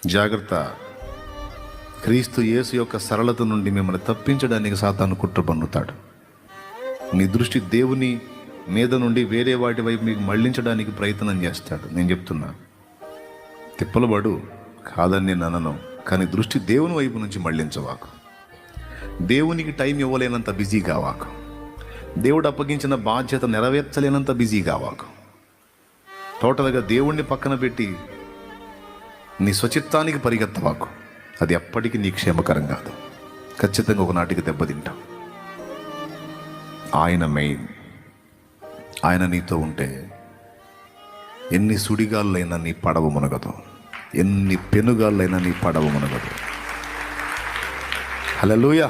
జాగ్రత్త. క్రీస్తు యేసు యొక్క సరళత నుండి మిమ్మల్ని తప్పించడానికి సాతాను కుట్ర పన్నుతాడు. నీ దృష్టి దేవుని మీద నుండి వేరే వాటి వైపు మీకు మళ్ళించడానికి ప్రయత్నం చేస్తాడు. నేను చెప్తున్నా, తిప్పలబడు కాదని నేను అనను, కానీ దృష్టి దేవుని వైపు నుంచి మళ్ళించవాకు. దేవునికి టైం ఇవ్వలేనంత బిజీ కావాకు. దేవుడు అప్పగించిన బాధ్యత నెరవేర్చలేనంత బిజీ కావాకు. టోటల్గా దేవుణ్ణి పక్కన పెట్టి నీ స్వచిత్తానికి పరిగెత్తవాకు. అది ఎప్పటికీ నీ క్షేమకరం కాదు. ఖచ్చితంగా ఒకనాటికి దెబ్బతింటావు. ఆయన మెయిన్. ఆయన నీతో ఉంటే ఎన్ని సుడిగాళ్ళైనా నీ పడవ మునగదు, ఎన్ని పెనుగాళ్ళైనా నీ పడవ మునగదు. హల్లెలూయా.